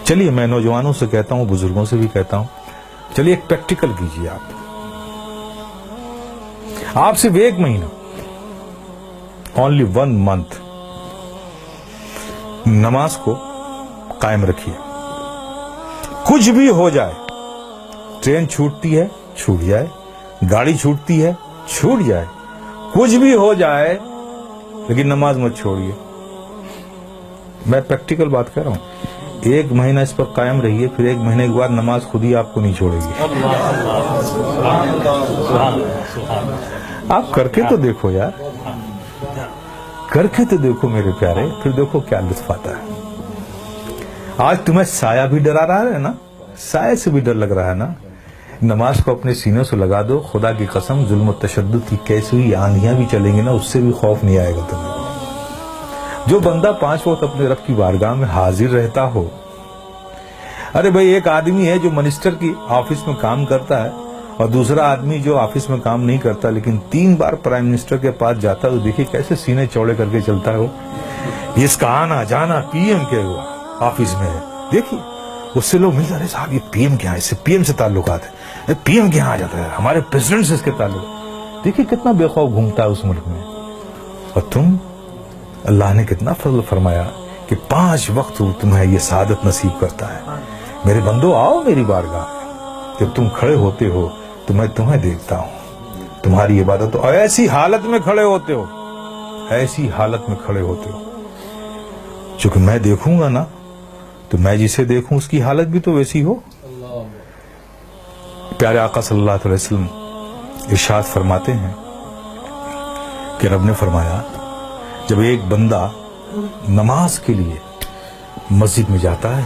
چلیے میں نوجوانوں سے کہتا ہوں، بزرگوں سے بھی کہتا ہوں، چلیے ایک پریکٹیکل کیجیے آپ صرف 1 مہینہ، only 1 month نماز کو قائم رکھیے. کچھ بھی ہو جائے، ٹرین چھوٹتی ہے چھوٹ جائے، گاڑی چھوٹتی ہے چھوٹ جائے، کچھ بھی ہو جائے، لیکن نماز مت چھوڑیے. میں پریکٹیکل بات کر رہا ہوں. 1 مہینہ اس پر قائم رہیے، پھر 1 مہینے کے بعد نماز خود ہی آپ کو نہیں چھوڑے گی. آپ کر کے تو دیکھو یار، کر کے تو دیکھو میرے پیارے، پھر دیکھو کیا لطف آتا ہے. آج تمہیں سایہ بھی ڈرا رہا ہے نا، سایہ سے بھی ڈر لگ رہا ہے نا، نماز کو اپنے سینوں سے لگا دو. خدا کی قسم ظلم و تشدد کی کیسی ہوئی آندھیاں بھی چلیں گی نا، اس سے بھی خوف نہیں آئے گا تمہیں. جو بندہ 5 وقت اپنے رب کی بارگاہ میں حاضر رہتا ہو. ارے بھائی، ایک آدمی ہے جو منسٹر کی آفس میں کام کرتا ہے، اور دوسرا آدمی جو آفس میں کام نہیں کرتا لیکن 3 بار پرائم منسٹر کے پاس جاتا ہے. تو دیکھیے کیسے سینے چوڑے کر کے چلتا ہے وہ. اس کا آنا جانا پی ایم کے ہوا آفس میں ہے. دیکھیے اس سے لوگ ملتے، ارے صاحب یہ پی ایم کیا ہے، اس سے پی ایم سے تعلقات ہے، پی ایم کے یہاں آ جاتا ہے، ہمارے پریزیڈنٹ سے اس کے تعلق. دیکھیے کتنا بے خوف گھومتا ہے اس ملک میں. اور تم، اللہ نے کتنا فضل فرمایا کہ 5 وقت تمہیں یہ سعادت نصیب کرتا ہے. میرے بندو آؤ میری بارگاہ میں. جب تم کھڑے ہوتے ہو تو میں تمہیں دیکھتا ہوں، تمہاری عبادت، اور ایسی حالت میں کھڑے ہوتے ہو، ایسی حالت میں کھڑے ہوتے ہو. چونکہ میں دیکھوں گا نا، تو میں جسے دیکھوں اس کی حالت بھی تو ویسی ہو. پیارے آقا صلی اللہ علیہ وسلم ارشاد فرماتے ہیں کہ رب نے فرمایا، جب ایک بندہ نماز کے لیے مسجد میں جاتا ہے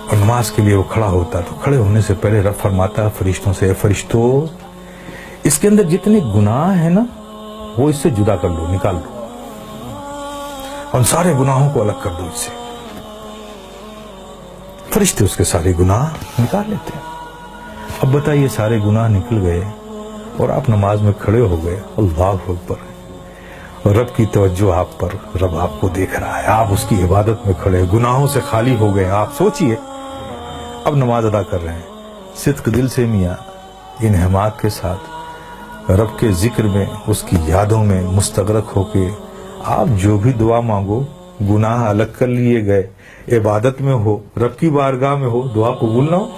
اور نماز کے لیے وہ کھڑا ہوتا ہے، تو کھڑے ہونے سے پہلے رب فرماتا ہے فرشتوں سے، اے فرشتوں، اس کے اندر جتنے گناہ ہیں نا وہ اس سے جدا کر لو، نکال لو، اور ان سارے گناہوں کو الگ کر دو اس سے. فرشتے اس کے سارے گناہ نکال لیتے ہیں. اب بتائیے، سارے گناہ نکل گئے اور آپ نماز میں کھڑے ہو گئے، اللہ اکبر، اور رب کی توجہ آپ پر، رب آپ کو دیکھ رہا ہے، آپ اس کی عبادت میں کھڑے، گناہوں سے خالی ہو گئے. آپ سوچئے اب نماز ادا کر رہے ہیں صدق دل سے، میاں انہماک کے ساتھ، رب کے ذکر میں، اس کی یادوں میں مستغرق ہو کے آپ جو بھی دعا مانگو، گناہ الگ کر لیے گئے، عبادت میں ہو، رب کی بارگاہ میں ہو، دعا قبول نہ ہو.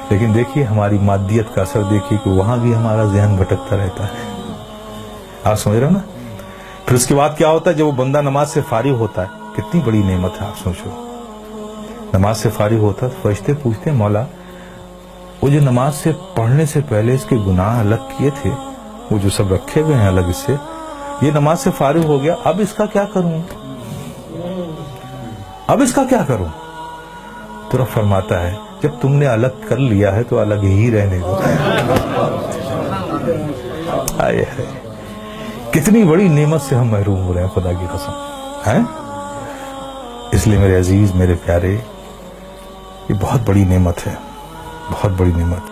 لیکن دیکھیے ہماری مادیت کا اثر دیکھیے کہ وہاں بھی ہمارا ذہن بھٹکتا رہتا ہے. آپ سمجھ رہے ہو نا. پھر اس کے بعد کیا ہوتا ہے، جب وہ بندہ نماز سے فارغ ہوتا ہے، کتنی بڑی نعمت ہے آپ سوچو. نماز سے فارغ ہوتا ہے، فرشتے پوچھتے ہیں، مولا وہ جو نماز سے پڑھنے سے پہلے اس کے گناہ الگ کیے تھے، وہ جو سب رکھے ہوئے ہیں الگ، اس سے یہ نماز سے فارغ ہو گیا، اب اس کا کیا کروں، اب اس کا کیا کروں. تو رب فرماتا ہے، جب تم نے الگ کر لیا ہے تو الگ ہی رہنے دو. آئے ہے، کتنی بڑی نعمت سے ہم محروم ہو رہے ہیں، خدا کی قسم ہے. اس لیے میرے عزیز، میرے پیارے، یہ بہت بڑی نعمت ہے، بہت بڑی نعمت.